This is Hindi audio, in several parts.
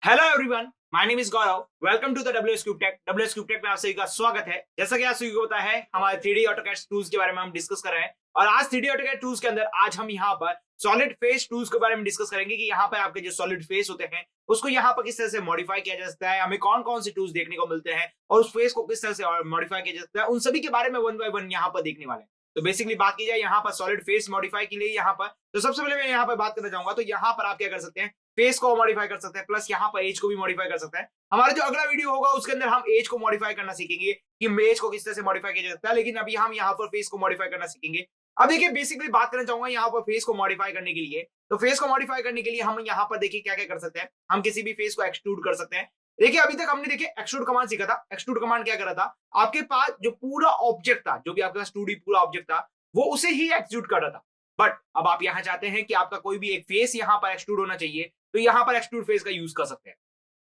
Hello everyone, my name is Gaurav. Welcome to the WS cube tech. WS cube tech में आप सभी का स्वागत है। जैसा कि आप सभी को पता है, हमारे 3D ऑटोकैड टूल्स के बारे में हम डिस्कस कर रहे हैं और आज 3D ऑटोकैड टूल्स के अंदर आज हम यहाँ पर सॉलिड फेस टूल्स के बारे में डिस्कस करेंगे कि यहाँ पर आपके जो सॉलिड फेस होते हैं उसको यहाँ पर किस तरह से मॉडिफाई किया जा सकता है, हमें कौन कौन से टूल्स देखने को मिलते हैं और उस फेस को किस तरह से मॉडिफाई किया जा सकता है, उन सभी के बारे में वन बाय वन यहाँ पर देखने वाले हैं। तो बेसिकली बात की जाए यहाँ पर सॉलिड फेस मॉडिफाई के लिए यहाँ पर, तो सबसे पहले मैं यहाँ पर बात करना चाहूंगा। तो यहाँ पर आप क्या कर सकते हैं, फेस को मॉडिफाई कर सकते हैं, प्लस यहाँ पर एज को भी मॉडिफाई कर सकते हैं। हमारा जो अगला वीडियो होगा उसके अंदर हम एज को मॉडिफाई करना सीखेंगे कि एज को किस तरह से मॉडिफाई किया जा सकता है, लेकिन अभी हम यहाँ पर फेस को मॉडिफाई करना सीखेंगे। अब देखिए बेसिकली बात करना चाहूंगा यहाँ पर फेस को मॉडिफाई करने के लिए। तो फेस को मॉडिफाई करने के लिए हम यहाँ पर देखिए क्या क्या कर सकते हैं। हम किसी भी फेस को एक्सट्रूड कर सकते हैं। देखिए अभी तक हमने देखिए एक्सट्रूड कमांड सीखा था। एक्सट्रूड कमांड क्या कर रहा था, आपके पास जो पूरा ऑब्जेक्ट था, जो भी आपके पास 2D पूरा ऑब्जेक्ट था, वो उसे ही एक्सट्रूड कर रहा था। बट अब आप यहाँ चाहते हैं कि आपका कोई भी एक फेस यहाँ पर एक्सट्रूड होना चाहिए, तो यहाँ पर एक्सट्रूड फेस का यूज कर सकते हैं।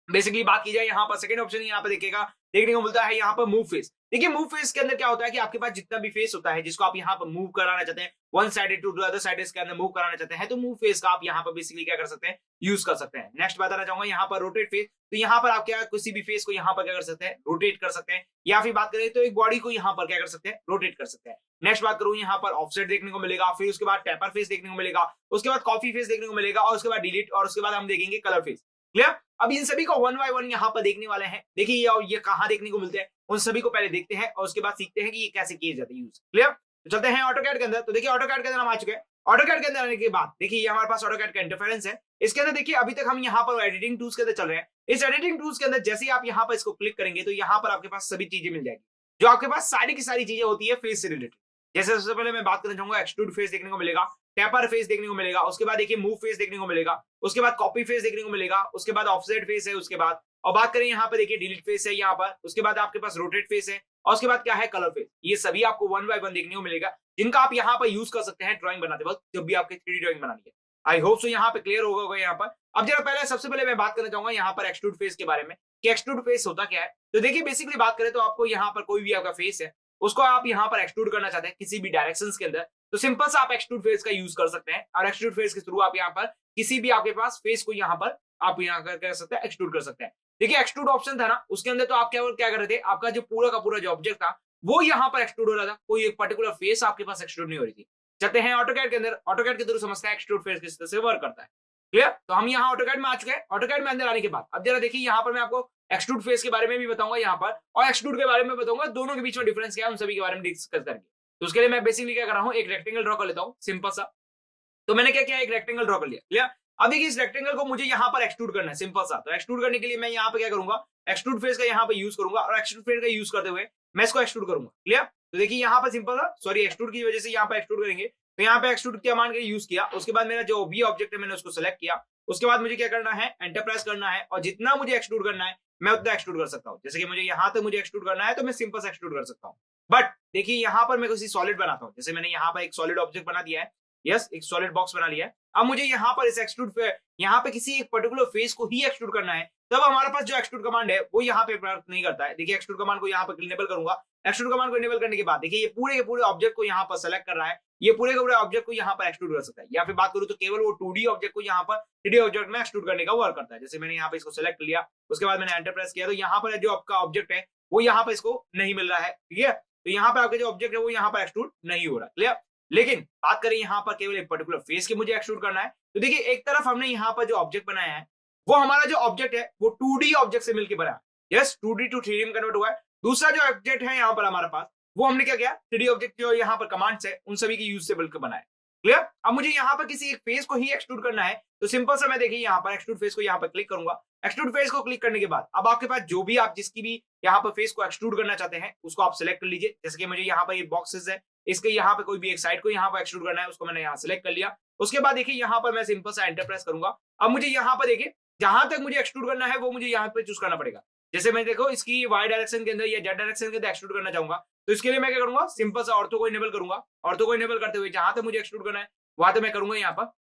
बेसिकली बात की जाए यहाँ पर सेकंड ऑप्शन यहाँ पर देखिएगा, देखने को मिलता है यहाँ पर मूव फेस। देखिए मूव फेस के अंदर क्या होता है कि आपके पास जितना भी फेस होता है जिसको आप यहाँ पर मूव कराना चाहते हैं, one sided to other side के अंदर मूव कराना चाहते हैं, तो मूव फेस का आप यहाँ पर बेसिकली क्या कर सकते हैं, यूज कर सकते हैं। नेक्स्ट बताना चाहूंगा यहाँ पर रोटेट फेस। तो यहाँ पर आप क्या किसी भी फेस को यहाँ पर क्या कर सकते हैं, रोटेट कर सकते हैं, या फिर बात करें तो एक बॉडी को यहाँ पर क्या कर सकते हैं, रोटेट कर सकते हैं। नेक्स्ट बात करूं यहाँ पर ऑफसेट देखने को मिलेगा, फिर उसके बाद टेपर फेस देखने को मिलेगा, उसके बाद कॉफी फेस देखने को मिलेगा और उसके बाद डिलीट, और उसके बाद हम देखेंगे कलर फेस। क्लियर। अब इन सभी को वन बाय वन यहाँ पर देखने वाले हैं। देखिए ये कहाँ देखने को मिलते हैं, उन सभी को पहले देखते हैं और उसके बाद सीखते हैं कि ये कैसे किए जाते हैं यूज। क्लियर। तो चलते हैं ऑटोकैड के अंदर। तो देखिए ऑटोकैड के अंदर हम आ चुके हैं। ऑटोकैड के अंदर आने के बाद देखिए ये हमारे पास ऑटोकैड का इंटरफेरेंस है। इसके अंदर देखिए अभी तक हम यहाँ पर एडिटिंग टूल्स के अंदर चल रहे हैं। इस एडिटिंग टूल्स के अंदर जैसे ही आप यहाँ पर इसको क्लिक करेंगे तो यहाँ पर आपके पास सभी चीजें मिल जाएगी, जो आपके पास सारी की सारी चीजें होती है फेस से रिलेटेड। जैसे सबसे पहले मैं बात करना चाहूंगा, एक्सट्रूड फेस देखने को मिलेगा, टेपर फेस देखने को मिलेगा, उसके बाद देखिए मूव फेस देखने को मिलेगा, उसके बाद कॉपी फेस देखने को मिलेगा, उसके बाद ऑफसेट फेस है, उसके बाद और बात करें यहाँ पर देखिए डिलीट फेस है यहाँ पर, उसके बाद आपके पास रोटेट फेस है और उसके बाद क्या है, कलर फेस। ये सभी आपको वन बाय वन देखने को मिलेगा, जिनका आप यहाँ पर यूज कर सकते हैं ड्राइंग बनाते वक्त, जब भी आपकी 3D ड्राइंग बनानी है। आई होप सो यहाँ पे क्लियर होगा यहाँ पर। अब जरा पहले सबसे पहले मैं बात करना चाहूंगा यहाँ पर एक्सट्रूड फेस के बारे में कि एक्सट्रूड फेस होता क्या है। तो देखिए बेसिकली बात करें तो आपको यहाँ पर कोई भी आपका फेस है, उसको आप यहाँ पर एक्सट्रूड करना चाहते हैं किसी भी डायरेक्शन के अंदर, तो सिंपल सा आप एक्सट्रूड फेस का यूज कर सकते हैं और एक्सट्रूड फेस के थ्रू आप यहाँ पर किसी भी आपके पास फेस को यहाँ पर आप यहाँ कर सकते हैं, एक्सट्रूड कर सकते हैं। देखिए एक्सट्रूड ऑप्शन था ना, उसके अंदर तो आप क्या कर रहे थे, आपका जो पूरा का पूरा जो ऑब्जेक्ट था वो यहाँ पर एक्सट्रूड हो रहा था, कोई एक पर्टिकुलर फेस आपके पास एक्सट्रूड नहीं हो रही थी। चलते हैं ऑटोकैड के अंदर। ऑटोकैड के थ्रू समझते हैं एक्सट्रूड फेस किस तरह से वर्क करता है। क्लियर। तो हम यहाँ ऑटोकैड में आ चुके हैं। ऑटोकैड में अंदर आने के बाद अब जरा देखिए यहाँ पर मैं आपको एक्सट्रूड फेस के बारे में भी बताऊंगा यहाँ पर, और एक्सट्रूड के बारे में बताऊंगा, दोनों के बीच में डिफरेंस क्या है उन सभी के बारे में डिस्कस करेंगे। तो उसके लिए मैं बेसिकली क्या कर रहा हूँ, एक रेक्टेंगल ड्रॉ कर लेता हूँ सिंपल सा। तो मैंने क्या किया, एक रेक्टेंगल ड्रॉ कर लिया। क्लियर। अब देखिए इस रेक्टेंगल को मुझे यहाँ पर एक्सट्रूड करना है सिंपल सा। तो एक्सट्रूड करने के लिए मैं यहाँ पे क्या करूंगा, एक्सट्रूड फेस का यहाँ पे यूज करूंगा और एक्सट्रूड फेस का यूज करते हुए मैं इसको एक्सट्रूड करूंगा। क्लियर। तो देखिए यहाँ पर सिंपल सा, सॉरी एक्सट्रूड की वजह से यहाँ पे एक्सट्रूड करेंगे, तो यहाँ पे एक्सट्रूड के मान के यूज किया। उसके बाद मेरा जो बी ऑब्जेक्ट है मैंने उसको सेलेक्ट किया। उसके बाद मुझे क्या करना है, एंटर प्रेस करना है और जितना मुझे एक्सट्रूड करना है मैं उतना एक्सट्रूड कर सकता हूँ। जैसे कि मुझे यहाँ तक मुझे एक्सट्रूड करना है तो मैं सिंपल से एक्सट्रूड कर सकता हूँ। बट देखिए यहाँ पर मैं किसी सॉलिड बनाता हूँ, जैसे मैंने यहाँ पर एक सॉलिड ऑब्जेक्ट बना दिया है, यस एक सॉलिड बॉक्स बना लिया है। अब मुझे यहाँ पर इस एक्सट्रूड यहाँ पे किसी एक पर्टिकुलर फेस को ही एक्सट्रूड करना है, तब हमारे पास जो एक्सट्रूड कमांड है वो यहाँ पे वर्क नहीं करता है। देखिए एक्सट्रूड कमांड को यहाँ पर इनेबल करूंगा। एक्सट्रूड कमांड को इनेबल करने के बाद देखिए ये पूरे के पूरे ऑब्जेक्ट को यहाँ पर सेलेक्ट कर रहा है, ये पूरे के पूरे ऑब्जेक्ट को यहाँ पर एक्सट्रूड कर सकता है। या फिर बात करूं तो केवल वो 2D ऑब्जेक्ट को यहाँ पर 3D ऑब्जेक्ट में एक्सट्रूड करने का वर्क करता है। जैसे मैंने यहाँ पे इसको सेलेक्ट कर लिया, उसके बाद मैंने एंटर प्रेस किया, तो यहाँ पर जो आपका ऑब्जेक्ट है वो यहाँ पर इसको नहीं मिल रहा है। ठीक है। तो यहाँ पर आपका जो ऑब्जेक्ट है वो यहाँ पर एक्सट्रूड नहीं हो रहा। क्लियर। लेकिन बात करें यहाँ पर केवल एक पर्टिकुलर फेस के मुझे एक्सट्रूड करना है, तो देखिए एक तरफ हमने यहाँ पर जो ऑब्जेक्ट बनाया है वो हमारा जो ऑब्जेक्ट है वो 2D ऑब्जेक्ट से मिलकर बना है। यस 2D टू 3D में कन्वर्ट हुआ है। दूसरा जो ऑब्जेक्ट है यहाँ पर हमारे पास, वो हमने क्या किया, 3D ऑब्जेक्ट जो यहाँ पर कमांड्स है उन सभी की यूज से मिलकर बनाया है। क्लियर। अब मुझे यहाँ पर किसी एक फेस को ही एक्सट्रूड करना है, तो सिंपल सा मैं देखिए यहाँ पर एक्सट्रूड फेस को यहाँ पर क्लिक करूंगा। एक्सट्रूड फेस को क्लिक करने के बाद अब आपके पास जो भी आप जिसकी भी यहाँ पर फेस को एक्सट्रूड करना चाहते हैं उसको आप सिलेक्ट कर लीजिए। जैसे कि मुझे यहाँ पर ये बॉक्सेस है, इसके यहाँ पे कोई भी एक साइड को यहाँ पर एक्सट्रूड करना है, उसको मैंने यहाँ सिलेक्ट कर लिया। उसके बाद देखिए यहाँ पर मैं सिंपल सा एंटर प्रेस करूंगा। अब मुझे यहाँ पर देखिए जहां तक मुझे एक्सट्रूड करना है वो मुझे यहाँ पे चूज करना पड़ेगा। जैसे मैं देखो इसकी वाई डायरेक्शन के अंदर या जेड डायरेक्शन के अंदर एक्सट्रूड करना चाहूंगा, तो इसके लिए मैं क्या करूंगा, सिंपल सा ऑर्थो को इनेबल करूंगा। ऑर्थो को इनेबल करते हुए जहां तक मुझे एक्सट्रूड करना है वहां तक मैं करूंगा यहाँ पर।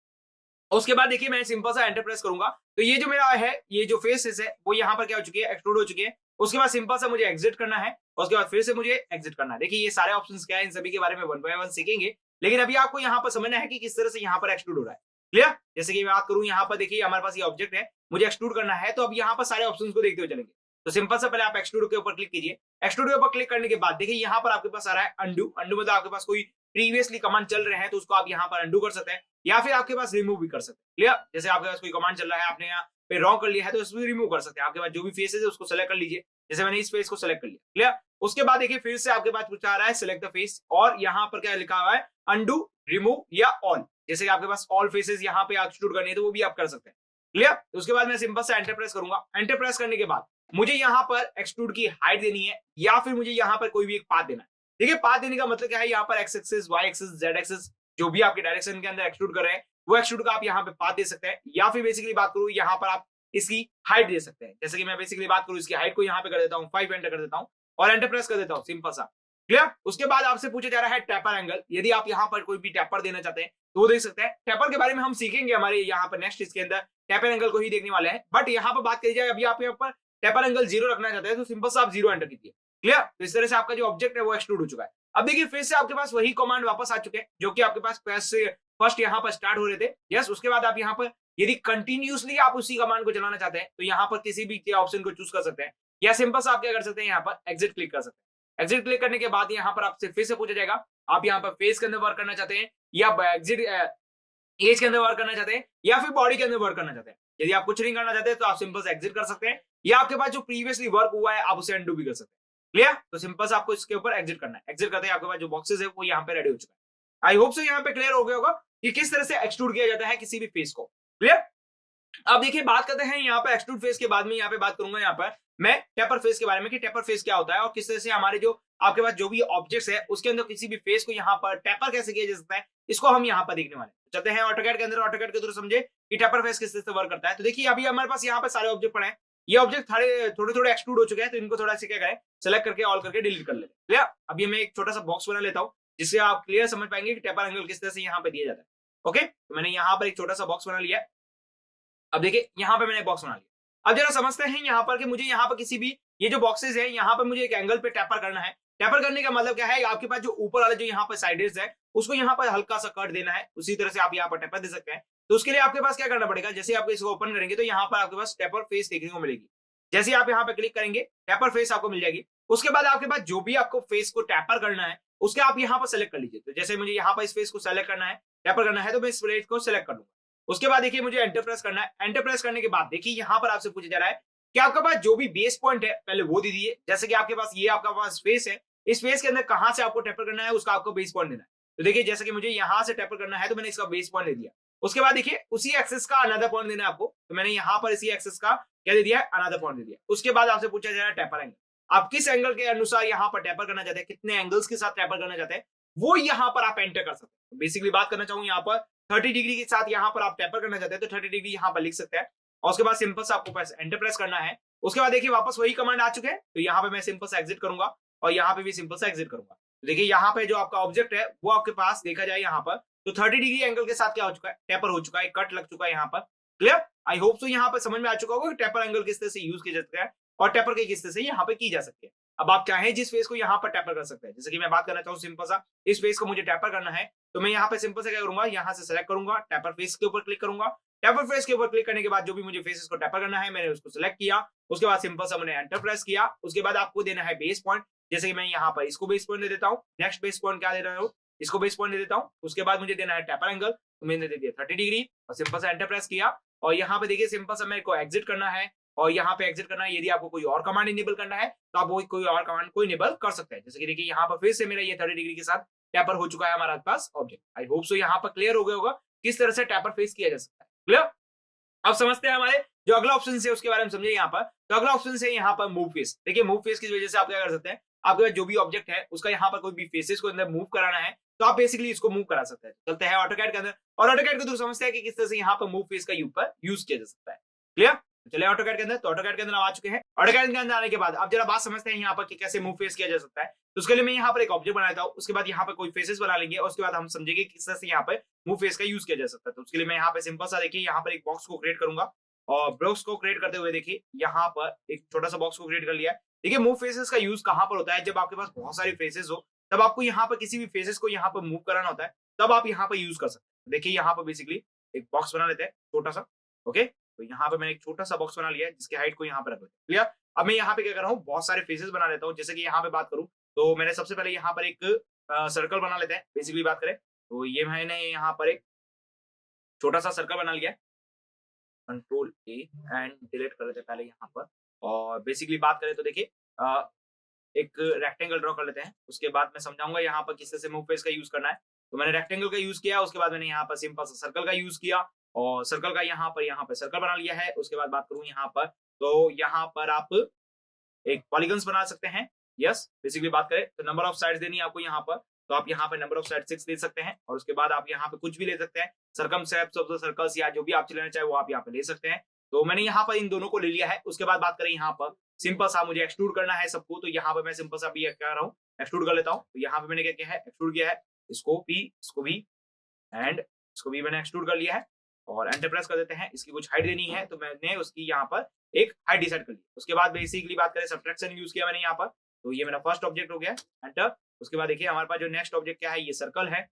उसके बाद देखिए मैं सिंपल सा एंटर प्रेस करूंगा, तो ये जो मेरा है ये जो फेसेस है वो यहाँ पर क्या हो चुकी है, एक्सट्रूड हो चुकी है। उसके बाद सिंपल सा मुझे एग्जिट करना है और उसके बाद फिर से मुझे एग्जिट करना है। देखिए ये सारे ऑप्शंस क्या है, इन सभी के बारे में वन बाय वन सीखेंगे, लेकिन अभी आपको यहाँ पर समझना है कि किस तरह से यहाँ पर एक्सट्रूड हो रहा है। क्लियर। जैसे कि बात करूं यहाँ पर देखिए हमारे पास ये ऑब्जेक्ट है, मुझे एक्सट्रूड करना है, तो अब यहाँ पर सारे ऑप्शंस को देखते हुए चलेंगे। तो सिंपल से पहले आप एक्सट्रूड के ऊपर क्लिक कीजिए। एक्सट्रूड के ऊपर क्लिक करने के बाद देखिए यहाँ पर आपके पास आ रहा है अंडू। अंडू मतलब आपके पास कोई प्रीवियसली कमांड चल रहे हैं तो उसको आप यहाँ पर अंडू कर सकते हैं, या फिर आपके पास रिमूव भी कर सकते हैं। क्लियर? जैसे आपके पास कोई कमांड चल रहा है, आपने यहाँ पे रॉन्ग कर लिया है तो उसको रिमूव कर सकते हैं। आपके पास जो भी फेसेस है उसको सेलेक्ट कर लीजिए, जैसे मैंने इस फेस को सेलेक्ट कर लिया। क्लियर? उसके बाद देखिए फिर से आपके पास पूछा आ रहा है सिलेक्ट द फेस, और यहाँ पर क्या लिखा हुआ है अंडू, रिमूव या ऑल। जैसे कि आपके पास ऑल फेसेस यहाँ पे एक्सट्रूड करनी है तो वो भी आप कर सकते हैं। क्लियर? उसके बाद मैं सिंपल से एंटर प्रेस करूंगा। एंटर प्रेस करने के बाद मुझे यहाँ पर एक्सट्रूड की हाइट देनी है, या फिर मुझे यहाँ पर कोई भी एक पाथ देना है। देखिए पाथ देने का मतलब क्या है, यहाँ पर X axis, Y axis, Z axis, जो भी आपके डायरेक्शन के अंदर एक्सट्रूड कर रहे हैं वो एक्सट्रूड का आप यहाँ पे पाथ दे सकते हैं, या फिर बेसिकली बात करूं यहाँ पर आप इसकी हाइट दे सकते हैं। जैसे कि मैं बेसिकली बात करूं इसकी हाइट को यहाँ पे कर देता हूँ 5, एंटर कर देता हूँ और एंटर प्रेस कर देता हूँ, सिंपल सा। क्लियर? उसके बाद आपसे पूछा जा रहा है टेपर एंगल। यदि आप यहाँ पर कोई भी टेपर देना चाहते हैं तो वो देख सकते हैं। टेपर के बारे में हम सीखेंगे हमारे यहाँ पर नेक्स्ट इसके अंदर, टेपर एंगल को ही देखने वाले हैं। बट यहाँ पर बात करी जाए, अभी आप यहाँ पर टेपर एंगल 0 रखना चाहते हैं तो सिंपल से आप 0 एंटर कीजिए। क्लियर? तो इस तरह से आपका जो ऑब्जेक्ट है वो एक्सट्रूड हो चुका है। अब देखिए फिर से आपके पास वही कमांड वापस आ चुके हैं जो कि आपके पास फर्स्ट यहाँ पर स्टार्ट हो रहे थे। यस, उसके बाद आप यहाँ पर यदि कंटिन्यूसली आप उसी कमांड को चलाना चाहते हैं तो यहाँ पर किसी भी ऑप्शन को चूज कर सकते हैं, या सिंपल से आप क्या कर सकते हैं यहाँ पर एग्जिट क्लिक कर सकते हैं। एग्जिट क्लिक करने के बाद यहाँ पर आपसे फिर से पूछा जाएगा आप यहाँ पर फेस के अंदर वर्क करना चाहते हैं, या एग्जिट एज के अंदर वर्क करना चाहते हैं, या फिर बॉडी के अंदर वर्क करना चाहते हैं। यदि आप कुछ नहीं करना चाहते तो आप सिंपल से एग्जिट कर सकते हैं, या आपके पास जो प्रीवियसली वर्क हुआ है आप उसे अंडू भी कर सकते हैं। क्लियर? तो सिंपल से आपको इसके ऊपर एग्जिट करना है। एग्जिट करते हैं आपके पास जो बॉक्सेस है वो यहाँ पे रेडी हो चुका है। आई होप सो यहाँ पे क्लियर हो गया होगा कि किस तरह से एक्सट्रूड किया जाता है किसी भी फेस को। क्लियर? अब देखिए बात करते हैं यहाँ पर एक्सट्रूड फेस के बाद में, यहाँ पे बात करूंगा यहाँ पर मैं टेपर फेस के बारे में कि टेपर फेस क्या होता है और किस तरह से हमारे जो आपके पास जो भी ऑब्जेक्ट्स है उसके अंदर किसी भी फेस को यहाँ पर टेपर कैसे किया जा सकता है, इसको हम यहाँ पर देखने वाले हैं। चलते हैं ऑटोकैड के अंदर, ऑटोकैड के थ्रू समझे कि टेपर फेस किस तरह से वर्क करता है। तो देखिए अभी हमारे पास यहाँ पर सारे ऑब्जेक्ट पड़े हैं, ये ऑब्जेक्ट थोड़े थोड़े एक्सट्रूड हो चुके हैं, तो इनको थोड़ा सा क्या करें सेलेक्ट करके ऑल करके डिलीट कर लेते हैं। क्लियर? अभी मैं एक छोटा सा बॉक्स बना लेता हूँ जिससे आप क्लियर समझ पाएंगे कि टेपर एंगल किस तरह से यहाँ पे दिया जाता है। ओके, तो मैंने यहाँ पर एक छोटा सा बॉक्स बना लिया है। अब देखिए यहाँ पे मैंने बॉक्स बना लिया। अब जरा समझते हैं यहाँ पर कि मुझे यहाँ पर किसी भी ये जो बॉक्सेस है यहाँ पर मुझे एक एंगल पे टेपर करना है। टेपर करने का मतलब क्या है, आपके पास जो ऊपर वाला जो यहाँ पर साइडेस है उसको यहाँ पर हल्का सा कट देना है, उसी तरह से आप यहाँ पर टेपर दे सकते हैं। तो उसके लिए आपके पास क्या करना पड़ेगा, जैसे आप इसको ओपन करेंगे तो यहाँ पर आपके पास टेपर फेस देखने को मिलेगी। जैसे आप यहाँ पे क्लिक करेंगे टेपर फेस आपको मिल जाएगी। उसके बाद आपके पास जो भी आपको फेस को टेपर करना है उसके आप यहाँ पर सेलेक्ट कर लीजिए। तो जैसे मुझे यहाँ पर इस फेस को सेलेक्ट करना है, टेपर करना है, तो मैं इस फेस को सेलेक्ट कर लूंगा। उसके बाद देखिए मुझे एंटर प्रेस करना है। एंटर प्रेस करने के बाद देखिए यहाँ पर आपसे पूछा जा रहा है कि आपके पास जो भी बेस पॉइंट है पहले वो दे दीजिए। जैसे कि आपके पास ये आपका पास फेस है, इस फेस के अंदर कहां से आपको टेपर करना है उसका आपको बेस पॉइंट देना है। तो देखिए जैसे कि मुझे यहां से टेपर करना है तो मैंने इसका बेस पॉइंट दे दिया। उसके बाद देखिए उसी एक्सेस का अनदर पॉइंट देना है आपको, तो मैंने यहाँ पर इसी एक्सेस का क्या दे दिया है, अनदर पॉइंट दे दिया। उसके बाद आपसे पूछा जा रहा है टेपर एंगल, आप किस एंगल के अनुसार यहाँ पर टेपर करना चाहते हैं, कितने एंगल्स के साथ टेपर करना चाहते हैं वो यहाँ पर आप एंटर कर सकते हैं। बेसिकली बात करना चाहूँ यहाँ पर 30 डिग्री के साथ यहाँ पर आप टेपर करना चाहते हैं तो 30 डिग्री यहाँ पर लिख सकते हैं। और उसके बाद सिंपल से आपको एंटर प्रेस करना है। उसके बाद देखिए वापस वही कमांड आ चुके हैं, तो यहाँ पे मैं सिंपल से एग्जिट करूंगा और यहाँ पे भी सिंपल से एग्जिट करूंगा। तो देखिए यहाँ पे जो आपका ऑब्जेक्ट है वो आपके पास देखा जाए यहाँ पर तो 30 डिग्री एंगल के साथ क्या हो चुका है, टेपर हो चुका है, कट लग चुका है यहाँ पर। क्लियर? आई होप सो यहाँ पर समझ में आ चुका होगा कि टेपर एंगल किस तरह से यूज किया जाता है और टेपर के किस तरह से यहाँ पे की जा सकती है। अब आप चाहें जिस फेस को यहाँ पर टेपर कर सकते हैं, जैसे कि मैं बात करना चाहूँ सिंपल सा इस फेस को मुझे टेपर करना है तो मैं यहाँ पे सिंपल से क्या करूंगा, यहाँ से सेलेक्ट करूंगा, टेपर फेस के ऊपर क्लिक करूंगा। टेपर फेस के ऊपर क्लिक करने के बाद जो भी मुझे फेसेस को टेपर करना है मैंने उसको सिलेक्ट किया। उसके बाद सिंपल सा मैंने एंटर प्रेस किया। उसके बाद आपको देना है बेस पॉइंट, जैसे कि मैं यहाँ पर इसको बेस पॉइंट दे देता हूँ। नेक्स्ट बेस पॉइंट क्या दे रहा हूँ, इसको बेस पॉइंट दे देता हूँ। उसके बाद मुझे देना है टेपर एंगल, तो मैंने दे दिया 30 डिग्री और सिंपल से एंटर प्रेस किया। और यहाँ पे देखिए सिंपल से मेरे को एग्जिट करना है और यहाँ पे एग्जिट करना है। यदि आपको कोई और कमांड इनेबल करना है तो आप वो कोई और कमांड को इनेबल कर सकते हैं। जैसे कि देखिए यहाँ पर फिर से मेरा ये 30 डिग्री के साथ टेपर हो चुका है हमारे पास ऑब्जेक्ट। आई होप सो यहाँ पर क्लियर हो गया होगा किस तरह से टेपर फेस किया जा सकता है। क्लियर? अब समझते हैं हमारे जो अगला ऑप्शन है उसके बारे में समझे यहाँ पर। तो अगला ऑप्शन है यहाँ पर मूव फेस। देखिए मूव फेस की वजह से आप क्या कर सकते हैं, आपके पास जो भी ऑब्जेक्ट है उसका यहाँ पर कोई भी फेसेस को अंदर मूव कराना है तो आप बेसिकली इसको मूव करा सकते हैं। चलते हैं ऑटोकैड के अंदर और ऑटोकैड के थ्रू समझते हैं कि किस तरह से यहाँ पर मूव फेस का यूज किया जा सकता है। क्लियर? चलिए ऑटोकैड के अंदर, तो ऑटोकैड के अंदर आ चुके हैं। ऑटोकैड के अंदर आने के बाद अब जरा बात समझते हैं यहाँ पर कि कैसे मूव फेस किया जा सकता है। तो उसके लिए मैं यहाँ पर एक ऑब्जेक्ट बनाता हूँ, उसके बाद यहाँ पर कोई फेसेस बना लेंगे और उसके बाद हम समझेंगे किस तरह से यहाँ पर मूव फेस का यूज किया जा सकता है। तो उसके लिए मैं यहाँ पे सिंपल सा देखिए यहाँ पर एक बॉक्स को क्रिएट करूंगा और बॉक्स को क्रिएट करते हुए देखिए यहाँ पर एक छोटा सा बॉक्स को क्रिएट कर लिया है। देखिए मूव फेसेस का यूज कहाँ पर होता है, जब आपके पास बहुत सारे फेसेस हो तब आपको यहाँ पर किसी भी फेसेस को यहाँ पर मूव कराना होता है, तब आप यहाँ पर यूज कर सकते हैं। देखिए यहाँ पर बेसिकली एक बॉक्स बना लेते हैं छोटा सा। ओके, तो यहाँ पे मैंने एक छोटा सा बॉक्स बना लिया है जिसकी हाइट को यहाँ पे रख लिया। क्लियर? अब मैं यहाँ पे क्या कर रहा हूँ, बहुत सारे फेसेस बना लेता हूँ। जैसे कि यहाँ पे बात करूँ तो मैंने सबसे पहले यहाँ पर एक सर्कल बना लेते हैं। बेसिकली बात करें तो ये मैंने यहाँ पर एक छोटा सा सर्कल बना लिया है। कंट्रोल ए एंड डिलीट कर देते हैं पहले यहाँ पर। और बेसिकली बात करें तो देखिए एक रेक्टेंगल ड्रॉ कर लेते हैं। उसके बाद मैं समझाऊंगा यहाँ पर किस तरह से मूव फेस का यूज करना है। तो मैंने रेक्टेंगल का यूज किया, उसके बाद मैंने यहाँ पर सिंपल सा सर्कल का यूज किया और सर्कल का यहाँ पर सर्कल बना लिया है। उसके बाद बात करूँ यहाँ पर तो यहाँ पर आप एक पॉलीगन्स बना सकते हैं। यस, बेसिकली बात करें तो नंबर ऑफ साइड्स देनी है आपको यहाँ पर, तो आप यहाँ पर नंबर ऑफ साइड 6 दे सकते हैं। और उसके बाद आप यहाँ पे कुछ भी ले सकते हैं, सरकमस्क्राइब्स ऑफ द सर्कल्स या जो भी आप लेना चाहे वो आप यहाँ पे ले सकते हैं। तो मैंने यहाँ पर इन दोनों को ले लिया है। उसके बाद बात करें यहाँ पर सिंपल सा मुझे एक्सट्रूड करना है सबको, तो यहाँ पर मैं सिंपल सा भी क्या कर रहा हूँ, एक्सट्रूड कर लेता हूँ। तो यहाँ पे मैंने क्या किया है, एक्सट्रूड किया है, इसको भी एंड इसको भी मैंने एक्सट्रूड कर लिया है और एंटर प्रेस कर देते हैं। इसकी कुछ हाइट देनी है तो मैंने उसकी यहाँ पर एक हाइट डिसाइड कर ली। उसके बाद बेसिकली बात करें सब्ट्रैक्शन यूज किया मैंने यहाँ पर, तो ये मेरा फर्स्ट ऑब्जेक्ट हो गया, एंटर। उसके बाद देखिए हमारे पास जो नेक्स्ट ऑब्जेक्ट क्या है, ये सर्कल है।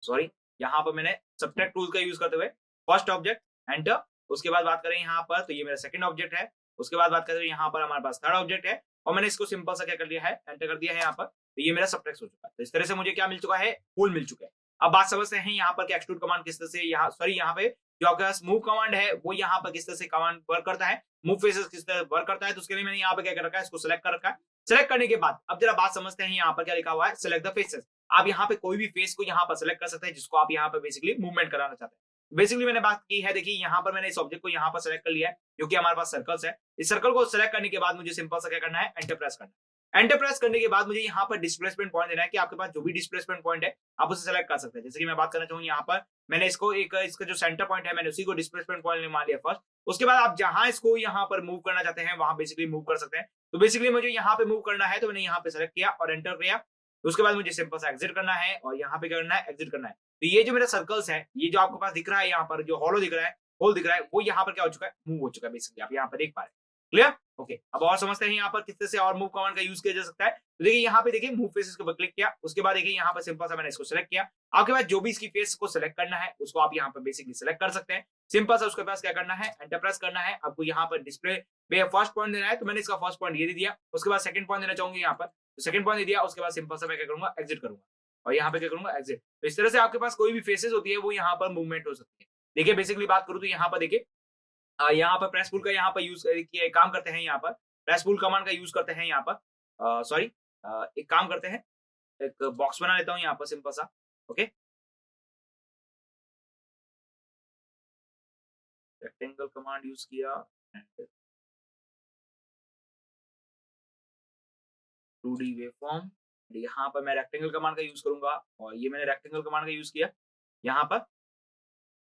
सॉरी, यहाँ पर मैंने सब्ट्रैक्ट टूल का यूज करते हुए फर्स्ट ऑब्जेक्ट, एंटर। उसके बाद बात करें यहाँ पर तो ये मेरा सेकंड ऑब्जेक्ट है। उसके बाद बात करें यहाँ पर हमारे पास थर्ड ऑब्जेक्ट है और मैंने इसको सिंपल सा क्या कर लिया है, एंटर कर दिया है यहाँ पर। तो ये मेरा सब्ट्रैक्ट हो चुका है। तो इस तरह से मुझे क्या मिल चुका है, होल मिल चुका है। अब बात समझते हैं यहाँ पर कि एक्सट्रूड कमांड किस तरह से यहाँ पे जो आपके पास मूव कमांड है वो यहाँ पर किस तरह से कमांड वर्क करता है, मूव फेसेस किस तरह वर्क करता है। तो उसके लिए मैंने यहाँ पे क्या कर रखा है, इसको सिलेक्ट कर रखा है। सिलेक्ट करने के बाद अब जरा बात समझते हैं यहाँ पर क्या लिखा हुआ है, सिलेक्ट द फेसेस। आप यहाँ पे कोई भी फेस को यहाँ पर सिलेक्ट कर सकते हैं जिसको आप यहाँ पे बेसिकली मूवमेंट कराना चाहते हैं। बेसिकली मैंने बात की है, देखिए यहाँ पर मैंने इस ऑब्जेक्ट को यहाँ पर सिलेक्ट कर लिया है जो कि हमारे पास सर्कल्स है। इस सर्कल को सिलेक्ट करने के बाद मुझे सिंपल सा क्या करना है, एंटर प्रेस करना है। एंटर प्रेस करने के बाद मुझे यहाँ पर डिस्प्लेसमेंट पॉइंट देना है कि आपके पास जो भी डिस्प्लेसमेंट पॉइंट है आप उसे सेलेक्ट कर सकते हैं। जैसे कि मैं बात करना चाहूँ यहाँ पर मैंने इसको इसका जो सेंटर पॉइंट है मैंने उसी को डिस्प्लेसमेंट पॉइंट मान लिया फर्स्ट। उसके बाद आप जहां इसको यहाँ पर मूव करना चाहते हैं वहां बेसिकली मूव कर सकते हैं। तो बेसिकली मुझे यहाँ पे मूव करना है तो मैंने यहाँ पे सेलेक्ट किया और एंटर किया। उसके बाद मुझे सिंपल सा एग्जिट करना है और यहाँ पे क्या करना है, एग्जिट करना है। तो ये जो मेरा सर्कल्स है, ये जो आपके पास दिख रहा है यहाँ पर जो हॉलो दिख रहा है, होल दिख रहा है, वो यहाँ पर क्या हो चुका है, मूव हो चुका है। बेसिकली आप यहाँ पर देख पा रहे हैं। क्लियर? ओके, अब और समझते हैं यहाँ पर किस तरह से और मूव कमांड का यूज किया जा सकता है। तो देखिए यहाँ पे देखिए मूव फेसेस के ऊपर क्लिक किया। उसके बाद देखिए यहाँ पर सिंपल सा मैंने इसको सेलेक्ट किया। आपके पास जो भी इसकी फेस को सिलेक्ट करना है उसको आप यहाँ पर बेसिकली सिलेक्ट कर सकते हैं। सिंपल सा उसके पास क्या करना है, एंटर प्रेस करना है। आपको यहाँ पर डिस्प्ले में फर्स्ट पॉइंट देना है तो मैंने इसका फर्स्ट पॉइंट ये दे दिया। उसके बाद सेकंड पॉइंट देना चाहूंगी यहाँ पर, तो सेकंड पॉइंट दे दिया। उसके बाद सिंपल सा मैं क्या करूंगा, एग्जिट करूंगा और यहाँ पे क्या करूंगा, एग्जिट। तो इस तरह से आपके पास कोई भी फेसेस होती है वो यहाँ पर मूवमेंट हो सकती है। देखिए बेसिकली बात करूं तो यहाँ पर देखिए यहाँ पर प्रेस पुल का यहाँ पर यूज किया काम करते हैं। यहाँ पर प्रेस पुल कमांड का यूज करते हैं। यहाँ पर सॉरी एक काम करते हैं, एक बॉक्स बना लेता हूँ यहाँ पर सिंपल सा। ओके, रेक्टेंगल कमांड यूज किया, 2D वेवफॉर्म। यहाँ पर मैं रेक्टेंगल कमांड का यूज करूंगा और ये मैंने रेक्टेंगल कमांड का यूज किया यहाँ पर।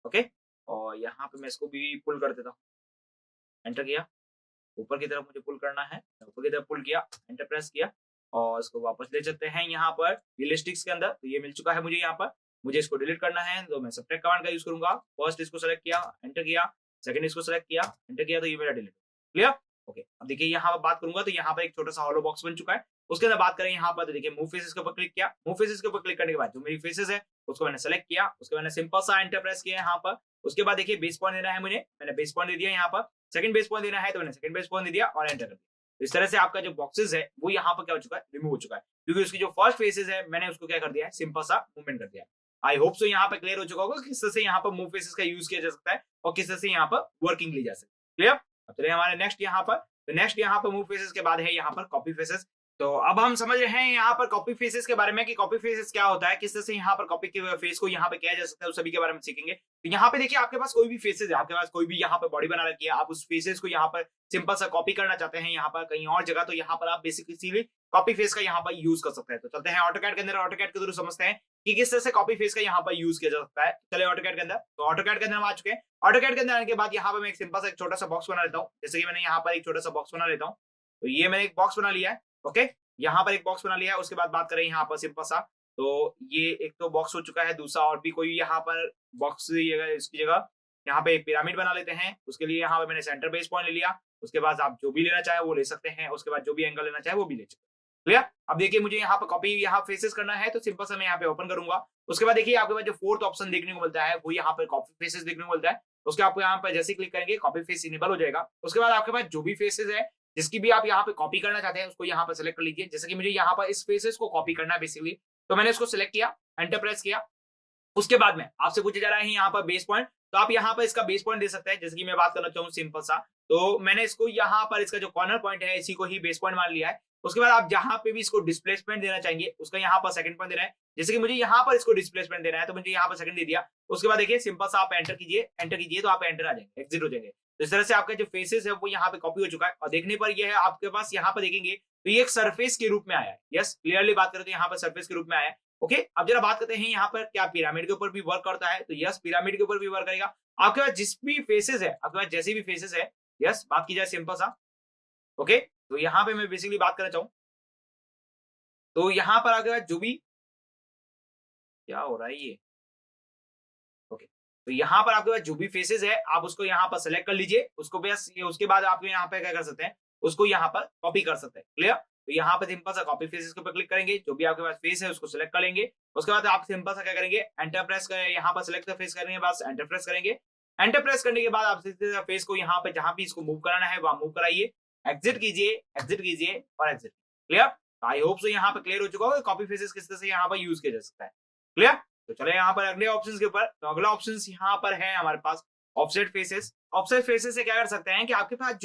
ओके, और यहाँ पे मैं इसको भी पुल कर देता हूँ, एंटर किया। ऊपर की तरफ मुझे पुल करना है, ऊपर की तरफ पुल किया, एंटर प्रेस किया और इसको वापस ले चलते हैं यहाँ पर रियलिस्टिक्स के अंदर। तो ये मिल चुका है मुझे यहाँ पर। मुझे इसको डिलीट करना है तो मैं सब्ट्रैक्ट कमांड का यूज करूंगा। फर्स्ट इसको सेलेक्ट किया, एंटर किया, सेकंड इसको सेलेक्ट किया, एंटर किया, तो ये मेरा डिलीट। क्लियर? ओके, अब देखिए यहाँ पर बात करूंगा तो यहाँ पर एक छोटा सा हॉलो बॉक्स बन चुका है। उसके अंदर बात करें यहाँ पर तो देखिए मूव फेसेस के ऊपर क्लिक किया। मूव फेसेस के ऊपर क्लिक करने के बाद जो मेरी फेसेस है उसको मैंने सेलेक्ट किया। उसके बाद सिंपल सा एंटर प्रेस किया यहाँ पर। उसके बाद देखिए बेस पॉइंट देना है मुझे, मैंने बेस पॉइंट दे दिया यहाँ पर। सेकंड बेस पॉइंट देना है तो मैंने सेकंड बेस पॉइंट दे दिया और एंटर कर दिया। तो इस तरह से आपका जो बॉक्सेस है वो यहाँ पर क्या हो चुका है, रिमूव हो चुका है, क्योंकि उसकी जो फर्स्ट फेसेस है मैंने उसको क्या कर दिया है, सिंपल सा मूवमेंट कर दिया। आई होप सो यहाँ पर क्लियर हो चुका होगा किस तरह से यहाँ पर मूव फेसेस का यूज किया जा सकता है और किस तरह से यहाँ पर वर्किंग ली जा सकती है। क्लियर? अब चलिए हमारे नेक्स्ट यहाँ पर, तो नेक्स्ट यहाँ पर मूव फेसेस के बाद है यहाँ पर कॉपी फेसेस। तो अब हम समझ रहे हैं यहाँ पर कॉपी फेसेस के बारे में कि कॉपी फेसेस क्या होता है, किस तरह से यहाँ पर कॉपी के फेस को यहाँ पे किया जा सकता है, उस सभी के बारे में सीखेंगे। तो यहाँ पे देखिए आपके पास कोई भी फेसेस है, आपके पास कोई भी यहाँ पर बॉडी बना रखी है, आप उस फेसेस को यहाँ पर सिंपल सा कॉपी करना चाहते हैं यहाँ पर कहीं और जगह, तो यहाँ पर आप बेसिकली कॉपी फेस का यहाँ पर यूज कर सकते हैं। तो चलते हैं ऑटोकैड के अंदर, ऑटोकैड के थ्रू समझते हैं कि किस तरह से कॉपी फेस का यहाँ पर यूज किया जा सकता है। चले ऑटोकैड के अंदर, तो ऑटोकैड के अंदर हम आ चुके हैं। ऑटोकैड के अंदर आने के बाद यहाँ पर मैं एक सिंपल सा एक छोटा सा बॉक्स बना लेता हूँ। जैसे कि मैंने यहाँ पर एक छोटा सा बॉक्स बना लेता हूँ, तो ये मैंने एक बॉक्स बना लिया है। ओके, यहाँ पर एक बॉक्स बना लिया है। उसके बाद बात करें यहाँ पर सिंपल सा, तो ये एक तो बॉक्स हो चुका है, दूसरा और भी कोई यहाँ पर बॉक्स इसकी जगह यहाँ पे एक पिरामिड बना लेते हैं। उसके लिए यहाँ पे मैंने सेंटर बेस पॉइंट ले लिया। उसके बाद आप जो भी लेना चाहे वो ले सकते हैं, उसके बाद जो भी एंगल लेना चाहे वो भी ले सकते हैं। क्लियर? अब देखिए मुझे यहाँ पर कॉपी यहाँ फेसेस करना है, तो सिंपल सा मैं यहाँ पे ओपन करूंगा। उसके बाद देखिए आपके पास जो फोर्थ ऑप्शन देखने को मिलता है वो यहाँ पर कॉपी फेसेस देखने को मिलता है। उसके आप यहाँ पर जैसे क्लिक करेंगे कॉपी फेस इनेबल हो जाएगा। उसके बाद आपके पास जो भी फेसेस है जिसकी भी आप यहाँ पे कॉपी करना चाहते हैं उसको यहाँ पर सिलेक्ट कर लीजिए। जैसे कि मुझे यहाँ पर इस फेसेस को कॉपी करना है बेसिकली, तो मैंने इसको सिलेक्ट किया, एंटर प्रेस किया। उसके बाद में आपसे पूछा जा रहा है यहाँ पर बेस पॉइंट, तो आप यहाँ पर इसका बेस पॉइंट दे सकते हैं। जैसे कि मैं बात करना चाहूँ सिंपल सा, तो मैंने इसको यहाँ पर इसका जो कॉर्नर पॉइंट है इसी को ही बेस पॉइंट मान लिया है। उसके बाद आप जहां पे भी इसको डिस्प्लेसमेंट देना चाहेंगे उसका यहाँ पर सेकंड पॉइंट देना है। जैसे कि मुझे यहाँ पर इसको डिस्प्लेसमेंट देना है तो मुझे यहाँ पर सेकंड दे दिया। उसके बाद देखिए सिंपल सा आप एंटर कीजिए तो आप एंटर आ जाएंगे, एग्जिट हो जाएंगे। तो इस तरह से आपका जो फेसेस है वो यहाँ पे कॉपी हो चुका है और देखने पर यह है आपके पास यहाँ पर देखेंगे तो ये एक सरफेस के रूप में आया है। यस, क्लियरली बात करें तो यहाँ पर सरफेस के रूप में आया है। ओके, अब जरा बात करते हैं यहाँ पर क्या पिरामिड के ऊपर भी वर्क करता है, तो यस पिरामिड के ऊपर भी वर्क करेगा। आपके पास जिस भी फेसेस है, आपके पास जैसे भी फेसेस है, यस बात की जाए सिंपल सा। ओके, तो यहाँ पे मैं बेसिकली बात करना चाहूँ तो यहाँ पर आपके पास जो भी क्या हो रहा है ये, ओके, तो यहाँ पर आपके पास जो भी फेसेस है आप उसको यहाँ पर सेलेक्ट कर लीजिए, उसको बस उसके बाद आप यहाँ पे क्या कर सकते हैं, उसको यहाँ पर कॉपी कर सकते हैं। क्लियर, तो यहाँ पर सिंपल सा कॉपी फेसेस के ऊपर क्लिक करेंगे, जो भी आपके पास फेस है उसको सिलेक्ट कर लेंगे। उसके बाद आप सिंपल सा क्या करेंगे, एंटर प्रेस करें, यहाँ पर सिलेक्ट फेस करेंगे, बस एंटर प्रेस करेंगे। एंटर प्रेस करने के बाद आप फेस को यहाँ पे जहां भी इसको मूव कराना है वहां मूव कराइए, एग्जिट कीजिए और exit. Clear, I hope so यहाँ पे क्लियर हो चुका होगा कॉपी फेसेस किस तरह से यहाँ पर यूज किया जा सकता है। क्लियर, तो चले यहाँ पर अगले ऑप्शंस के ऊपर। तो अगला ऑप्शन यहाँ पर है हमारे पास ऑफसेट फेसेस। ऑफसेट फेसेस से क्या कर सकते हैं कि आपके पास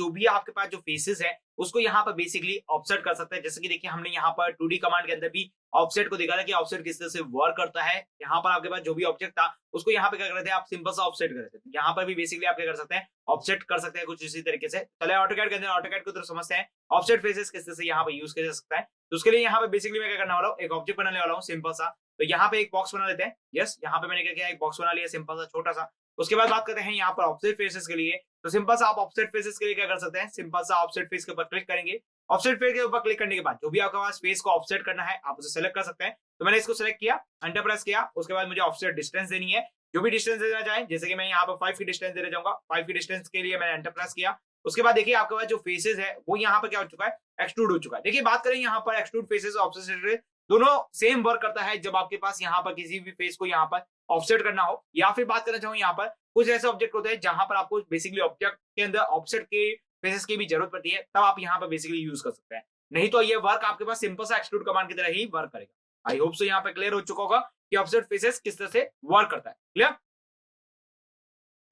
जो फेसेस है उसको यहाँ पर बेसिकली ऑफसेट कर सकते हैं। जैसे कि देखिए हमने यहाँ पर 2D कमांड के अंदर भी ऑफसेट को देखा था कि ऑफसेट किस तरह से वर्क करता है। यहाँ पर आपके पास जो भी ऑब्जेक्ट था उसको यहाँ पे क्या कर रहे थे, आप सिंपल सा ऑफसेट कर रहे थे। यहाँ पर भी बेसिकली आप क्या कर सकते हैं, ऑफसेट कर सकते हैं कुछ इसी तरीके से। चले ऑटोकैड के अंदर ऑटोकैड को तो समझते हैं ऑफसेट फेसेस किस तरह से यहाँ पे यूज किया जा सकता है। तो उसके लिए यहाँ पे बेसिकली मैं क्या करने वाला हूँ, एक ऑब्जेक्ट बनाने वाला हूँ सिंपल सा। तो यहाँ पे एक बॉक्स बना लेते हैं। यस, यहाँ पे मैंने क्या किया, एक बॉक्स बना लिया सिंपल सा छोटा सा। उसके बाद बात करते हैं यहाँ पर ऑफसेट फेसेस के लिए। तो सिंपल सा आप ऑफसेट फेसेस के लिए क्या कर सकते हैं, सिंपल सा ऑफसेट फेस के ऊपर क्लिक करेंगे। ऑफसेट फेस के ऊपर क्लिक करने के बाद जो भी आपके पास फेस को ऑफसेट करना है आप उसे सेलेक्ट कर सकते हैं। तो मैंने इसको सेलेक्ट किया, एंटर प्रेस किया। उसके बाद मुझे ऑफसेट डिस्टेंस देनी है, जो भी डिस्टेंस देना चाहें। जैसे कि मैं यहाँ पर 5 की डिस्टेंस देना चाहूंगा, 5 की डिस्टेंस के लिए मैंने एंटर प्रेस किया। उसके बाद देखिए आपके पास जो फेसेस है वो यहाँ पर क्या हो चुका है, एक्सट्रूड हो चुका है। देखिए बात करें यहाँ पर एक्सट्रूड फेसेस ऑफसेट दोनों सेम वर्क करता है जब आपके पास यहाँ पर किसी भी फेस को यहाँ पर ऑफसेट करना हो, या फिर बात करना चाहूँ यहाँ पर कुछ ऐसे ऑब्जेक्ट होते हैं जहां पर आपको बेसिकली ऑब्जेक्ट के अंदर ऑफसेट के फेसेस की भी जरूरत पड़ती है, तब आप यहाँ पर बेसिकली यूज कर सकते हैं। नहीं तो ये वर्क आपके पास सिंपल सा एक्सट्रूड कमांड की तरह ही वर्क करेगा। आई होप सो यहाँ पे क्लियर हो चुका होगा कि ऑफसेट फेसेस किस तरह से वर्क करता है। क्लियर,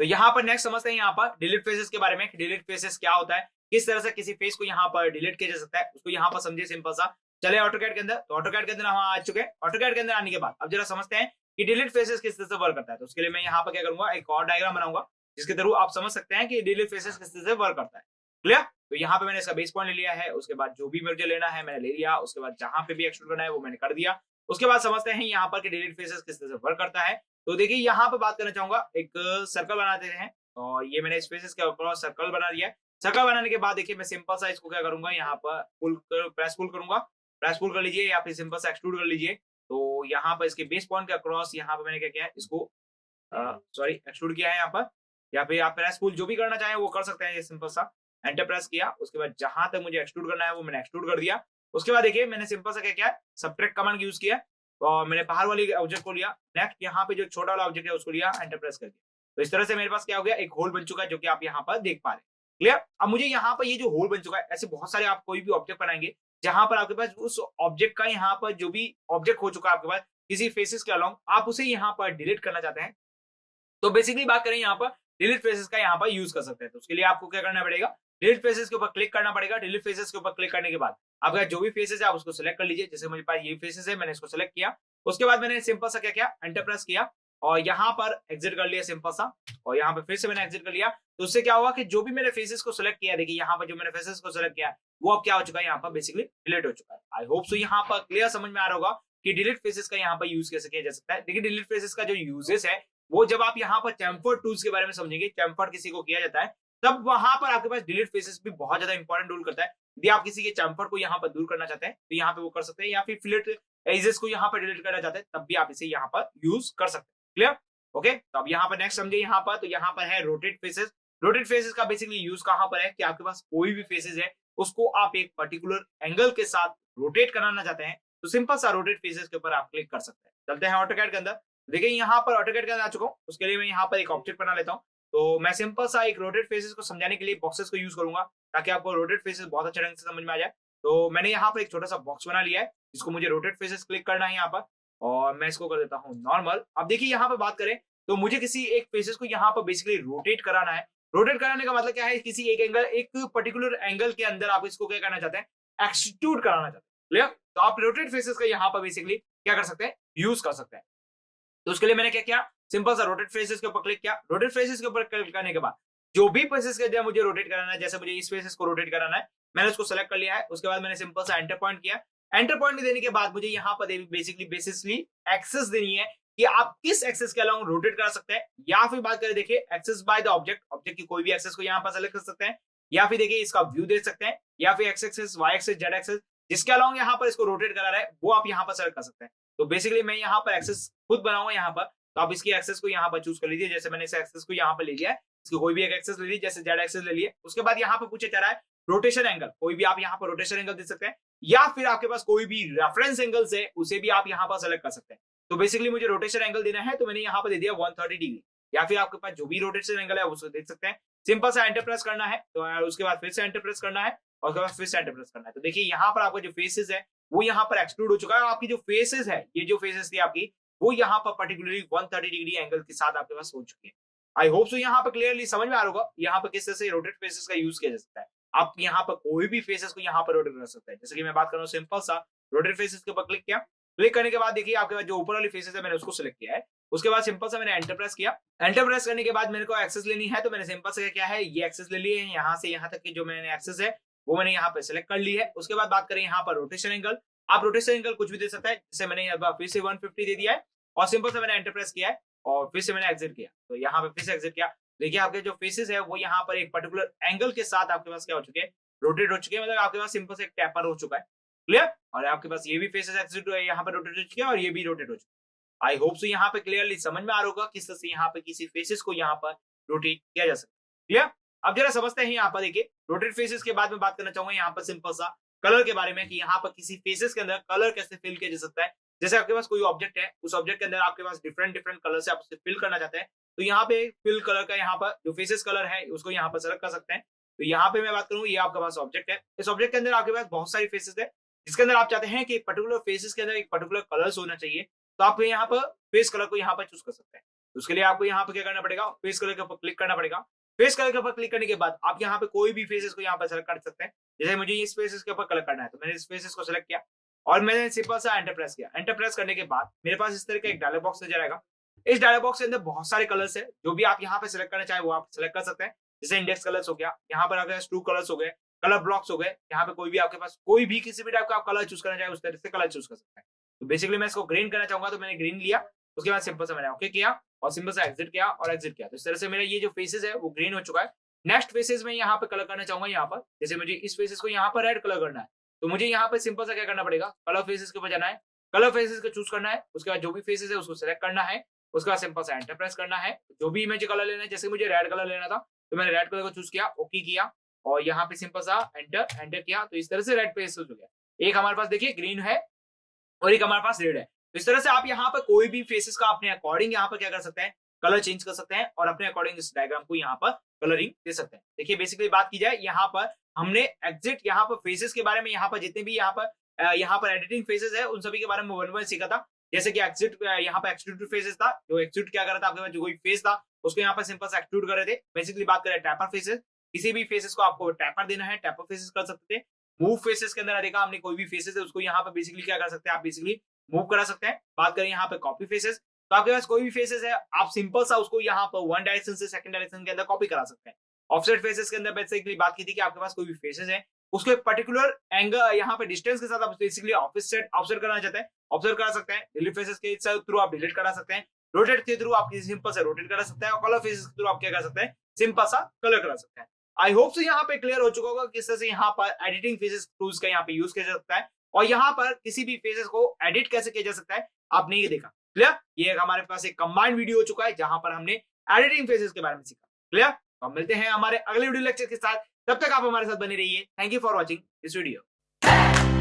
तो यहाँ पर नेक्स्ट समझते हैं यहाँ पर डिलीट फेसेस के बारे में। डिलीट फेसेस क्या होता है, किस तरह से किसी फेस को यहाँ पर डिलीट किया जा सकता है, उसको यहाँ पर समझे सिंपल सा। चले ऑटोकैड के अंदर, तो ऑटोकैड के अंदर हम आ चुके हैं। ऑटोकैड के अंदर आने के बाद अब जरा समझते हैं कि डिलीट फेसेस किस तरह से वर्क करता है। तो उसके लिए मैं यहाँ पर क्या करूंगा, एक और डायग्राम बनाऊंगा जिसके थ्रू आप समझ सकते हैं कि डिलीट फेसेस किस तरह से वर्क करता है। क्लियर, तो यहाँ पे मैंने इसका बेस पॉइंट ले लिया है। उसके बाद जो भी मुझे लेना है मैंने ले लिया। उसके बाद जहां पे भी एक्सट्रूड करना है वो मैंने कर दिया। उसके बाद समझते हैं यहाँ पर कि डिलीट फेसेस किस तरह से वर्क करता है। तो देखिए यहाँ पे बात करना चाहूंगा, एक सर्कल बना देते हैं और ये मैंने स्पेसेस के ऊपर सर्कल बना दिया है। सर्कल बनाने के बाद देखिए मैं सिंपल सा इसको क्या करूंगा, यहाँ पर प्रेस पुल करूंगा। प्रेस पुल कर लीजिए या फिर सिंपल सा एक्सट्रूड कर लीजिए। तो यहाँ पर इसके बेस पॉइंट के अक्रॉस यहाँ पर मैंने क्या किया है, इसको सॉरी एक्सट्रूड किया है यहाँ पर, या फिर आप प्रेस पुल जो भी करना चाहें वो कर सकते हैं। ये सिंपल सा एंटर प्रेस किया। उसके बाद जहां तक मुझे एक्सट्रूड करना है वो मैंने एक्सट्रूड कर दिया। उसके बाद देखिए मैंने सिंपल सा क्या किया, सबट्रैक्ट कमांड यूज किया और मैंने बाहर वाली ऑब्जेक्ट को लिया। नेक्स्ट यहाँ पे जो छोटा वाला ऑब्जेक्ट है उसको लिया, एंटर प्रेस कर दिया। तो इस तरह से मेरे पास क्या हो गया, एक होल बन चुका है जो कि आप यहाँ पर देख पा रहे हैं। क्लियर, अब मुझे यहाँ पर ये जो होल बन चुका है, ऐसे बहुत सारे आप कोई भी ऑब्जेक्ट बनाएंगे जहां पर आपके पास उस ऑब्जेक्ट का यहाँ पर जो भी ऑब्जेक्ट हो चुका है आपके पास किसी फेसेस के अलोंग, आप उसे यहाँ पर डिलीट करना चाहते हैं। तो बेसिकली बात करें यहाँ पर डिलीट फेसेस का यहाँ पर यूज कर सकते हैं। तो उसके लिए आपको क्या करना पड़ेगा, डिलीट फेसेस के ऊपर क्लिक करना पड़ेगा। डिलीट फेसेस के ऊपर क्लिक करने के बाद आपका जो भी फेसेस है आप उसको सिलेक्ट कर लीजिए। जैसे मेरे पास ये फेसेस है, मैंने इसको सिलेक्ट किया। उसके बाद मैंने सिंपल सा क्या किया, एंटर प्रेस किया और यहाँ पर एग्जिट कर लिया सिंपल सा, और यहाँ पे फिर से मैंने एग्जिट कर लिया। तो उससे क्या हुआ कि जो भी मैंने फेसेस को सिलेक्ट किया, देखिए यहाँ पर जो मैंने फेसेस को सिलेक्ट किया वो अब क्या हो चुका है, यहाँ पर बेसिकली डिलीट हो चुका है। आई होप सो यहाँ पर क्लियर समझ में आ रहा होगा कि डिलीट फेसेस का यहाँ पर यूज कैसे किया जा सकता है। देखिए डिलीट फेसेस का जो यूजेस है वो जब आप यहाँ पर चैम्फर्ड टूल्स के बारे में समझेंगे, चैम्फर्ड किसी को किया जाता है, तब वहां पर आपके पास डिलीट फेसेस भी बहुत ज्यादा इंपॉर्टेंट रोल करता है। यदि आप किसी के चैम्फर्ड को यहाँ पर दूर करना चाहते हैं तो यहाँ पे वो कर सकते हैं, या फिर फिलेट एजेस को यहाँ पर डिलीट करना चाहते हैं तब भी आप इसे यहाँ पर यूज कर सकते हैं। क्लियर, ओके, तो अब यहाँ पर नेक्स्ट समझे। यहाँ पर तो यहाँ पर है रोटेट फेसेस। रोटेट फेसेस का बेसिकली यूज कहां पर है कि आपके पास कोई भी फेसेस है उसको आप एक पर्टिकुलर एंगल के साथ रोटेट कराना चाहते हैं, तो सिंपल सा रोटेट फेसेस के ऊपर आप क्लिक कर सकते हैं। चलते हैं ऑटोकैड के अंदर। देखिए यहाँ पर ऑटोकैड के अंदर आ चुका हूँ। उसके लिए मैं यहाँ पर एक ऑब्जेक्ट बना लेता हूँ। तो मैं सिंपल सा एक रोटेट फेसेस को समझाने के लिए बॉक्सेस को यूज करूंगा ताकि आपको रोटेट फेसेस बहुत अच्छे ढंग से समझ में आ जाए। तो मैंने यहाँ पर एक छोटा सा बॉक्स बना लिया है, इसको मुझे रोटेट फेसेस क्लिक करना है यहाँ पर, और मैं इसको कर देता हूँ नॉर्मल। अब देखिए यहाँ पे बात करें तो मुझे किसी एक फेसेस को यहाँ पर बेसिकली रोटेट कराना है। रोटेट कराने का मतलब क्या है, किसी एक एंगल, एक पर्टिकुलर एंगल के अंदर आप इसको क्या करना चाहते हैं, एक्सट्रूड कराना चाहते हैं। क्लियर? तो आप रोटेट फेसेस का यहाँ पर बेसिकली क्या कर सकते हैं, यूज कर सकते हैं। तो उसके लिए मैंने क्या किया, सिंपल सा रोटेट फेसेस के ऊपर क्लिक किया। रोटेट फेसेस के ऊपर क्लिक करने के बाद जो भी फेसेस के अंदर मुझे रोटेट कराना है, जैसे मुझे इस फेसेस को रोटेट कराना है, मैंने उसको सेलेक्ट कर लिया है। उसके बाद मैंने सिंपल सा एंटर पॉइंट किया। एंटर पॉइंट देने के बाद मुझे यहाँ पर बेसिकली एक्सेस देनी है कि आप किस एक्सेस के अलावा रोटेट करा सकते हैं, या फिर बात करें देखिए axes by the object, object की कोई भी एक्सेस को यहाँ पर सेलेक्ट कर सकते हैं, या फिर देखिए इसका व्यू दे सकते हैं, या फिर X axes, Y axes, Z axes, जिसके अलावा यहाँ पर इसको रोटेट करा रहा है वो आप यहाँ पर सेलेक्ट कर सकते हैं। तो बेसिकली मैं यहाँ पर एक्सेस खुद बनाऊंगा यहाँ पर, तो आप इसकी एक्सेस को यहाँ पर चूज कर लीजिए। जैसे मैंने इस एक्सेस को यहाँ पर ले लिया है, इसकी कोई भी एक एक्सेस ले लीजिए, जैसे जेड एक्सेस ले लिए। उसके बाद यहाँ पर पूछे जा रहा है रोटेशन एंगल, कोई भी आप यहाँ पर रोटेशन एंगल दे सकते हैं, या फिर आपके पास कोई भी रेफरेंस एंगल है उसे भी आप यहाँ पर सेलेक्ट कर सकते हैं। तो बेसिकली मुझे रोटेशन एंगल देना है, तो मैंने यहाँ पर दे दिया 130 डिग्री, या फिर आपके पास जो भी रोटेशन एंगल है उसको देख सकते हैं। सिंपल सा एंटर प्रेस करना है, तो उसके बाद फिर से एंटर प्रेस करना है, और उसके बाद फिर से एंटर प्रेस करना है। तो देखिए यहाँ पर आपका जो फेसेस है वो यहाँ पर एक्सक्लूड हो चुका है। आपकी जो फेसेस है, ये जो फेसेस थी आपकी, वो यहाँ पर पर्टिकुलरली 130 डिग्री एंगल के साथ आपके पास हो चुकी है। आई होप सो यहाँ पर क्लियरली समझ में आ रहा होगा यहाँ पर किस तरह से रोटेट फेसेस का यूज किया जा सकता है। आप यहाँ पर कोई भी फेसेस को यहाँ पर रोटेट कर सकते हैं। जैसे कि मैं बात कर रहा हूँ, सिंपल सा रोटेट फेसेस के ऊपर क्लिक किया। क्लिक करने के बाद देखिए आपके पास जो ऊपर वाली फेसेस है मैंने उसको सिलेक्ट किया है। उसके बाद सिंपल सा मैंने एंटर प्रेस किया। एंटर प्रेस करने के बाद मेरे को एक्सेस लेनी है, तो मैंने सिंपल से क्या है, ये एक्सेस ले लिए, यहाँ से यहाँ तक की जो मैंने एक्सेस है वो मैंने यहाँ पे सिलेक्ट कर ली है। उसके बाद बात करें यहाँ पर रोटेशन एंगल, आप रोटेशन एंगल कुछ भी दे सकते हैं। जैसे मैंने फिर से 150 दे दिया है, और सिंपल से मैंने एंटर प्रेस किया है, और फिर से मैंने एग्जिट किया। तो यहाँ पे फिर से एग्जिट किया। देखिए आपके जो फेसेस है वो यहाँ पर एक पर्टिकुलर एंगल के साथ आपके पास क्या हो चुके हैं, रोटेट हो चुके हैं। मतलब आपके पास सिंपल से एक टैपर हो चुका है। क्लियर? और आपके पास ये भी फेसेस एग्जिट हुए, यहाँ पर रोटेट हो चुके हैं, और ये भी रोटेट हो चुके हैं। आई होप सो यहाँ पे क्लियरली समझ में आ रहा होगा किस तरह से यहाँ पे किसी फेसेस को यहाँ पर रोटेट किया जा सकता है। क्लियर? अब जरा समझते हैं यहाँ पर। देखिए रोटेट फेसेस के बाद में बात करना चाहूंगा यहाँ पर सिंपल सा कलर के बारे में, कि यहाँ पर किसी फेसेस के अंदर कलर कैसे फिल किया जा सकता है। जैसे आपके पास कोई ऑब्जेक्ट है, उस ऑब्जेक्ट के अंदर आपके पास डिफरेंट डिफरेंट कलर से आप उसे फिल करना चाहते हैं, तो यहाँ पे फिल कलर का यहाँ पर जो फेसेस कलर है उसको यहाँ पर सेलेक्ट कर सकते हैं। तो यहाँ पे मैं बात करूँ, ये आपके पास ऑब्जेक्ट है। इस ऑब्जेक्ट के अंदर आपके पास बहुत सारी फेसेस है, जिसके अंदर आप चाहते हैं कि पर्टिकुलर फेसेस के अंदर एक पर्टिकुलर कलर्स होना चाहिए, तो आप यहाँ पर फेस कलर को यहाँ पर चूज कर सकते हैं। उसके लिए आपको यहाँ पर क्या करना पड़ेगा, फेस कलर के ऊपर क्लिक करना पड़ेगा। फेस कलर के ऊपर क्लिक करने के बाद आप यहाँ पे कोई भी फेसेस को यहाँ पर सेलेक्ट कर सकते हैं। जैसे मुझे इस फेसेस के ऊपर कलर करना है, तो मैंने इस फेसेस को सेलेक्ट किया, और मैंने सिंपल सा एंटर प्रेस किया। एंटर प्रेस करने के बाद मेरे पास इस तरह का एक डायलॉग बॉक्स नजर आएगा। इस डायलॉग बॉक्स के अंदर बहुत सारे कलर्स है, जो भी आप यहाँ पे सेलेक्ट करना चाहे वो आप सेलेक्ट कर सकते हैं। जैसे इंडेक्स कलर्स हो गया, यहाँ पर आपके पास ट्रू कलर्स हो गए, कलर ब्लॉक्स हो गए, यहाँ पे कोई भी आपके पास कोई भी किसी भी टाइप का आप कलर चूज करना चाहे उस तरह से कलर चूज कर सकते हैं। तो बेसिकली मैं इसको ग्रीन करना चाहूंगा, तो मैंने ग्रीन लिया। उसके बाद सिंपल से मैंने ओके किया, और सिंपल से एग्जिट किया और एग्जिट किया। तो इस तरह से मेरा ये जो फेसेस है वो ग्रीन हो चुका है। नेक्स्ट फेसेस में यहाँ पे कलर करना चाहूंगा। यहाँ पर जैसे मुझे इस फेसेस को यहाँ पर रेड कलर करना है, तो मुझे यहाँ पे सिंपल सा क्या करना पड़ेगा, कलर फेसेस के ऊपर जाना है, कलर फेसेस को चूज करना है। उसके बाद जो भी फेसेस है उसको सिलेक्ट करना है। उसके बाद सिंपल सा एंटर प्रेस करना है। जो भी मुझे कलर लेना है, जैसे मुझे रेड कलर लेना था तो मैंने रेड कलर को चूज किया, ओके किया, और यहाँ पे सिंपल सा एंटर किया। तो इस तरह से रेड फेसेस हो गया। एक हमारे पास देखिए ग्रीन है और एक हमारे पास रेड है। तो इस तरह से आप यहाँ पर कोई भी फेसेस का अपने अकॉर्डिंग यहाँ पर क्या कर सकते हैं, कलर चेंज कर सकते हैं, और अपने अकॉर्डिंग इस डायग्राम को यहाँ पर कलरिंग दे सकते हैं। देखिए बेसिकली बात की जाए, यहाँ पर हमने एग्जिट यहाँ पर फेसेस के बारे में, यहाँ पर जितने भी यहाँ पर एडिटिंग फेसेस है उन सभी के बारे में वन वन सीखा था। जैसे कि एक्सिट, यहाँ पर एक्सट्रूड फेसेस था, जो एक्सट्रूड क्या कर रहा था, आपके पास जो कोई फेस था उसको यहाँ पर सिंपल से एक्सट्रूड कर रहे थे। बेसिकली बात करें टैपर फेसेस, किसी भी फेसेस को आपको टैपर देना है, टैपर फेसेस कर सकते थे। मूव फेसेस के अंदर देखा हमने, कोई भी फेसेस है उसको यहाँ पर बेसिकली क्या कर सकते हैं, आप बेसिकली मूव करा सकते हैं। बात करें यहाँ पे कॉपी फेसेस, तो आपके पास कोई भी फेसेस है, आप सिंपल सा उसको यहाँ पर वन डायरेक्शन से सेकंड डायरेक्शन के अंदर कॉपी करा सकते हैं। ऑफसेट फेसेस के अंदर बेसिकली बात की थी कि आपके पास कोई भी फेसेस है उसको एक पर्टिकुलर एंगल यहाँ पे डिस्टेंस के साथ आप बेसिकली ऑफसेट करना चाहते हैं, ऑब्जर्व करा सकते हैं। डिलीट फेसेस के थ्रू आप डिलीट करा सकते हैं, रोटेट के थ्रू आप सिंपल से रोटेट करा सकते हैं, और कलर फेसेस के थ्रू आप क्या कर सकते हैं, सिंपल सा कलर करा सकते हैं। आई होप सो यहाँ पे क्लियर हो चुका होगा किस तरह से यहाँ पर एडिटिंग फेसेस टूल्स का यहाँ पे यूज किया जा सकता है, और यहाँ पर किसी भी फेसेस को एडिट कैसे किया जा सकता है आपने ये देखा। क्लियर? ये हमारे पास एक कंबाइंड वीडियो हो चुका है जहां पर हमने एडिटिंग फेसेस के बारे में सीखा। क्लियर? तो हम मिलते हैं हमारे अगले वीडियो लेक्चर के साथ, तब तक आप हमारे साथ बने रहिए। Thank you for watching this video.